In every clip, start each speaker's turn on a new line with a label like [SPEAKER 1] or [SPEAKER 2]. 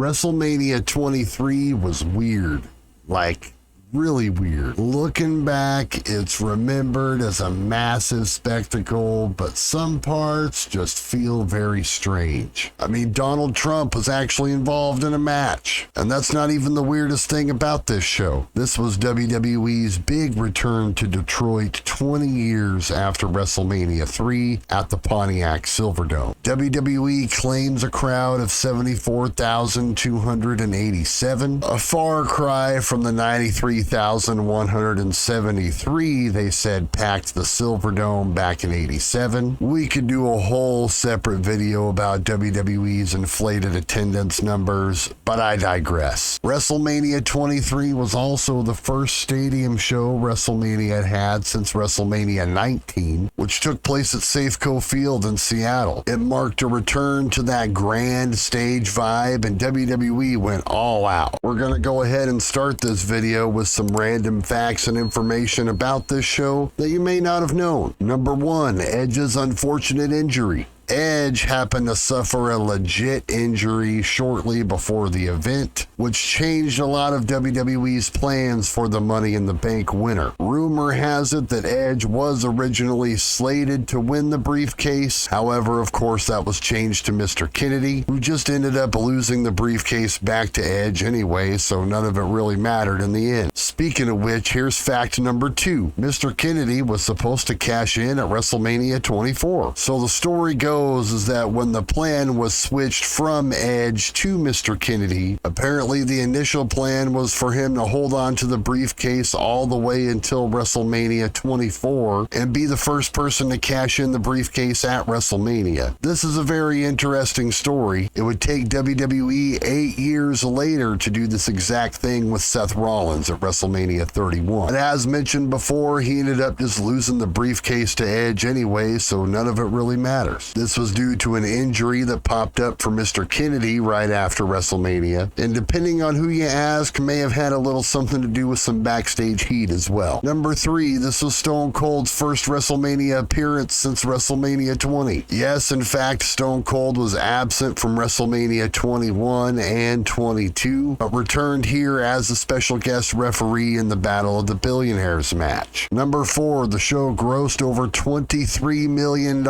[SPEAKER 1] WrestleMania 23 was weird. Like, really weird. Looking back, it's remembered as a massive spectacle, but some parts just feel very strange. I mean, Donald Trump was actually involved in a match, and that's not even the weirdest thing about this show. This was WWE's big return to Detroit 20 years after WrestleMania III at the Pontiac Silverdome. WWE claims a crowd of 74,287, a far cry from the 93,173 they said packed the Silverdome back in '87. We could do a whole separate video about WWE's inflated attendance numbers, but I digress. WrestleMania 23 was also the first stadium show WrestleMania had since WrestleMania 19, which took place at Safeco Field in Seattle. It marked a return to that grand stage vibe, and WWE went all out. We're gonna go ahead and start this video with some random facts and information about this show that you may not have known. Number 1, Edge's unfortunate injury. Edge happened to suffer a legit injury shortly before the event, which changed a lot of WWE's plans for the Money in the Bank winner. Rumor has it that Edge was originally slated to win the briefcase. However, of course, that was changed to Mr. Kennedy, who just ended up losing the briefcase back to Edge anyway, so none of it really mattered in the end. Speaking of which, here's fact number 2. Mr. Kennedy was supposed to cash in at WrestleMania 24. So the story goes is that when the plan was switched from Edge to Mr. Kennedy, apparently the initial plan was for him to hold on to the briefcase all the way until WrestleMania 24 and be the first person to cash in the briefcase at WrestleMania. This is a very interesting story. It would take WWE 8 years later to do this exact thing with Seth Rollins at WrestleMania 31. But as mentioned before, he ended up just losing the briefcase to Edge anyway, so none of it really matters. This was due to an injury that popped up for Mr. Kennedy right after WrestleMania, and depending on who you ask, may have had a little something to do with some backstage heat as well. Number 3, this was Stone Cold's first WrestleMania appearance since WrestleMania 20. Yes, in fact, Stone Cold was absent from WrestleMania 21 and 22, but returned here as a special guest referee in the Battle of the Billionaires match. Number 4, the show grossed over $23 million,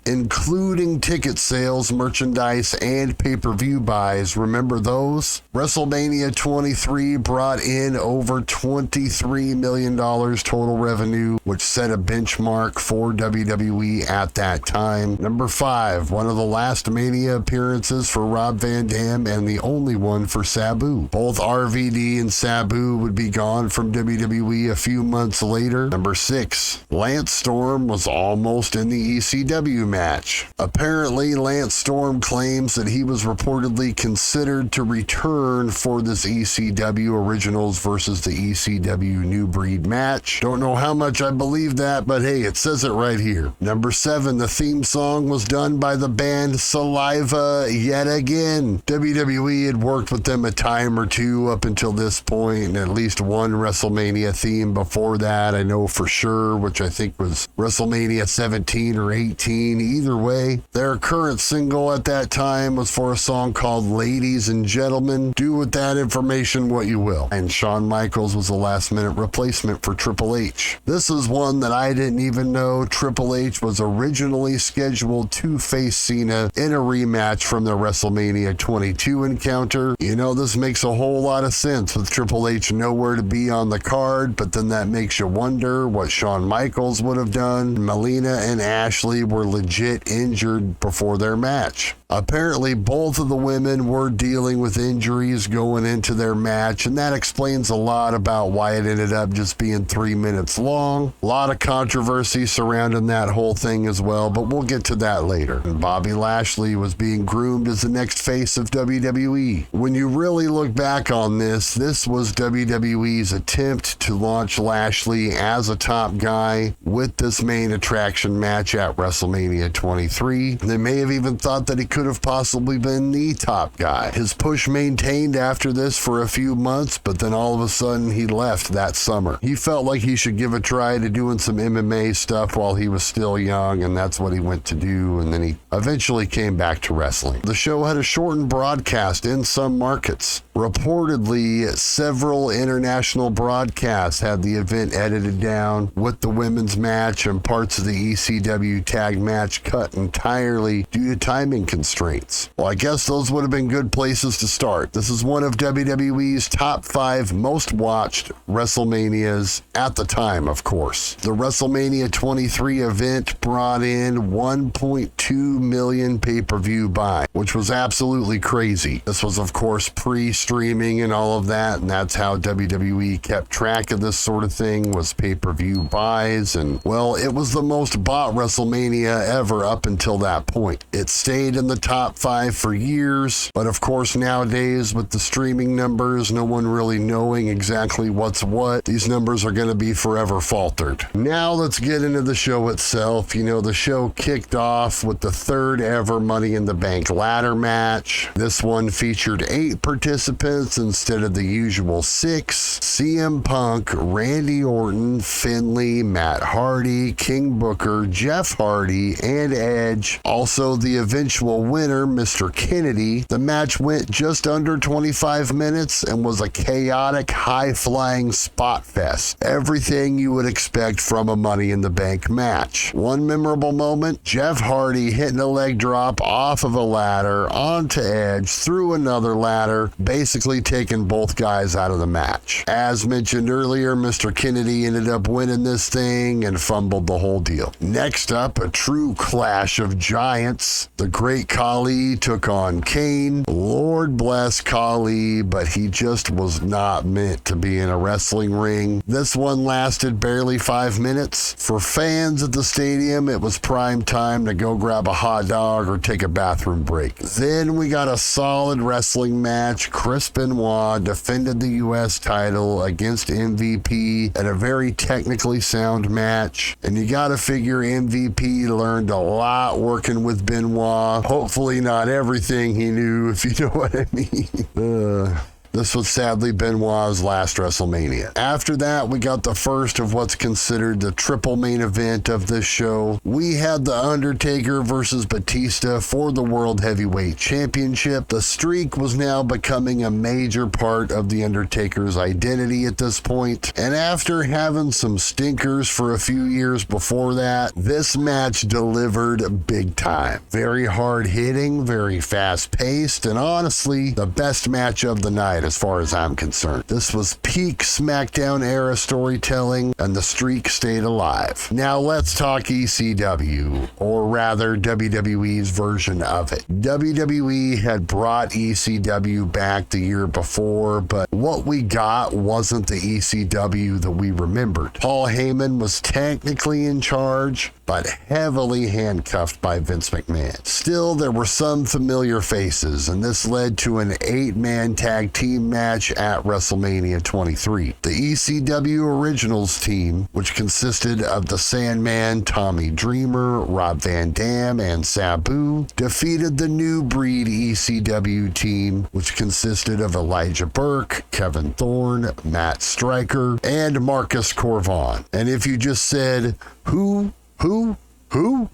[SPEAKER 1] including ticket sales, merchandise, and pay-per-view buys. Remember those? WrestleMania 23 brought in over $23 million total revenue, which set a benchmark for WWE at that time. Number 5, one of the last Mania appearances for Rob Van Dam and the only one for Sabu. Both RVD and Sabu would be gone from WWE a few months later. Number 6, Lance Storm was almost in the ECW match. Apparently, Lance Storm claims that he was reportedly considered to return for this ECW Originals versus the ECW New Breed match. Don't know how much I believe that, but hey, it says it right here. Number 7, the theme song was done by the band Saliva yet again. WWE had worked with them a time or two up until this point, and at least one WrestleMania theme before that, I know for sure, which I think was WrestleMania 17 or 18. Either way, their current single at that time was for a song called Ladies and Gentlemen. Do with that information what you will. And Shawn Michaels was a last-minute replacement for Triple H. This is one that I didn't even know. Triple H was originally scheduled to face Cena in a rematch from their WrestleMania 22 encounter. You know, this makes a whole lot of sense with Triple H nowhere to be on the card, but then that makes you wonder what Shawn Michaels would have done. Melina and Ashley were legit injured before their match. Apparently, both of the women were dealing with injuries going into their match, and that explains a lot about why it ended up just being 3 minutes long. A lot of controversy surrounding that whole thing as well, but we'll get to that later. And Bobby Lashley was being groomed as the next face of WWE. When you really look back on this was WWE's attempt to launch Lashley as a top guy with this main attraction match at WrestleMania 23. 23. They may have even thought that he could have possibly been the top guy. His push maintained after this for a few months, but then all of a sudden he left that summer. He felt like he should give a try to doing some MMA stuff while he was still young, and that's what he went to do, and then he eventually came back to wrestling. The show had a shortened broadcast in some markets. Reportedly, several international broadcasts had the event edited down, with the women's match and parts of the ECW tag match cut entirely due to timing constraints. Well, I guess those would have been good places to start. This is one of WWE's top 5 most watched WrestleManias at the time, of course. The WrestleMania 23 event brought in 1.2 million pay-per-view buys, which was absolutely crazy. This was, of course, pre-streaming and all of that, and that's how WWE kept track of this sort of thing, was pay-per-view buys, and, well, it was the most bought WrestleMania ever up until that point. It stayed in the top 5 for years, but of course nowadays with the streaming numbers, no one really knowing exactly what's what, these numbers are going to be forever faltered. Now let's get into the show itself. The show kicked off with the 3rd ever Money in the Bank ladder match. This one featured 8 participants instead of the usual 6. CM Punk, Randy Orton, Finlay, Matt Hardy, King Booker, Jeff Hardy, and Edge. Also the eventual winner, Mr. Kennedy. The match went just under 25 minutes and was a chaotic, high-flying spot fest. Everything you would expect from a Money in the Bank match. One memorable moment, Jeff Hardy hitting a leg drop off of a ladder onto Edge through another ladder, basically taking both guys out of the match. As mentioned earlier, Mr. Kennedy ended up winning this thing and fumbled the whole deal. Next up, a true clash of giants. The Great Khali took on Kane. Lord bless Khali, but he just was not meant to be in a wrestling ring. This one lasted barely 5 minutes. For fans at the stadium, it was prime time to go grab a hot dog or take a bathroom break. Then we got a solid wrestling match. Chris Benoit defended the U.S. title against MVP at a very technically sound match. And you gotta figure MVP learned a lot working with Benoit. Hopefully not everything he knew, if you know what I mean. This was sadly Benoit's last WrestleMania. After that, we got the first of what's considered the triple main event of this show. We had The Undertaker versus Batista for the World Heavyweight Championship. The streak was now becoming a major part of The Undertaker's identity at this point. And after having some stinkers for a few years before that, this match delivered big time. Very hard hitting, very fast paced, and honestly, the best match of the night as far as I'm concerned. This was peak SmackDown era storytelling, and the streak stayed alive. Now let's talk ECW, or rather WWE's version of it. WWE had brought ECW back the year before, but what we got wasn't the ECW that we remembered. Paul Heyman was technically in charge, but heavily handcuffed by Vince McMahon. Still, there were some familiar faces, and this led to an 8-man tag team match at WrestleMania 23. The ECW Originals team, which consisted of the Sandman, Tommy Dreamer, Rob Van Dam, and Sabu, defeated the New Breed ECW team, which consisted of Elijah Burke, Kevin Thorne, Matt Stryker, and Marcus Corvon. And if you just said, who?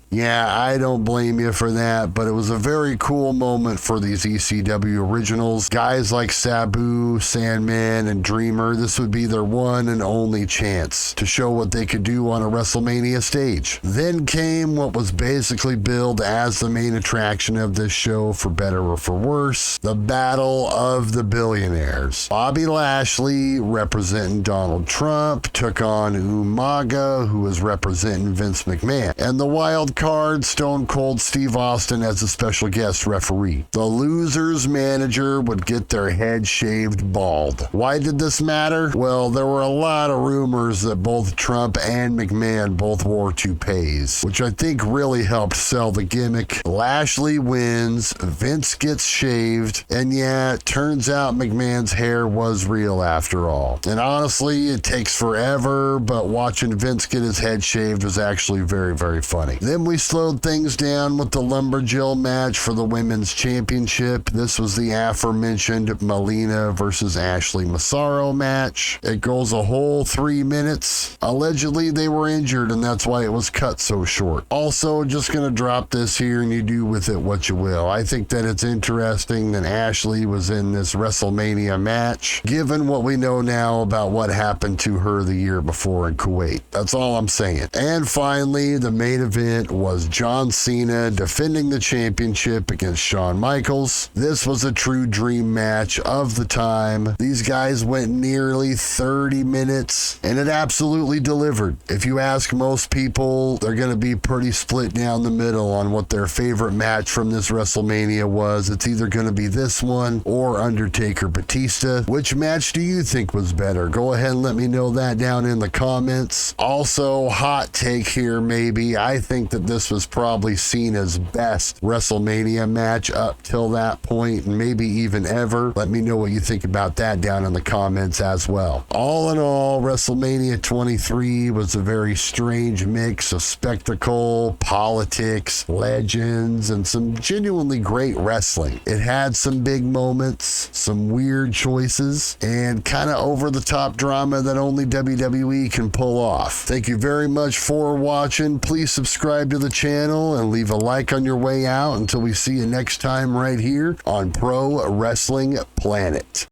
[SPEAKER 1] Yeah, I don't blame you for that, but it was a very cool moment for these ECW originals. Guys like Sabu, Sandman, and Dreamer, this would be their one and only chance to show what they could do on a WrestleMania stage. Then came what was basically billed as the main attraction of this show, for better or for worse, the Battle of the Billionaires. Bobby Lashley, representing Donald Trump, took on Umaga, who was representing Vince McMahon, and the wild card, Stone Cold Steve Austin as a special guest referee. The loser's manager would get their head shaved bald. Why did this matter? Well, there were a lot of rumors that both Trump and McMahon both wore toupees, which I think really helped sell the gimmick. Lashley wins, Vince gets shaved, and yeah, it turns out McMahon's hair was real after all. And honestly, it takes forever, but watching Vince get his head shaved was actually very, very funny. Then we we slowed things down with the Lumberjill match for the women's championship. This was the aforementioned Melina versus Ashley Massaro match. It goes a whole 3 minutes. Allegedly, they were injured, and that's why it was cut so short. Also, just gonna drop this here, and you do with it what you will. I think that it's interesting that Ashley was in this WrestleMania match, given what we know now about what happened to her the year before in Kuwait. That's all I'm saying. And finally, the main event was John Cena defending the championship against Shawn Michaels. This was a true dream match of the time. These guys went nearly 30 minutes, and it absolutely delivered. If you ask most people, they're going to be pretty split down the middle on what their favorite match from this WrestleMania was. It's either going to be this one or Undertaker Batista. Which match do you think was better? Go ahead and let me know that down in the comments. Also, hot take here maybe. I think that this was probably Cena's best WrestleMania match up till that point, and maybe even ever. Let me know what you think about that down in the comments as well. All in all, WrestleMania 23 was a very strange mix of spectacle, politics, legends, and some genuinely great wrestling. It had some big moments, some weird choices, and kind of over-the-top drama that only WWE can pull off. Thank you very much for watching. Please subscribe to the channel and leave a like on your way out until we see you next time right here on Pro Wrestling Planet.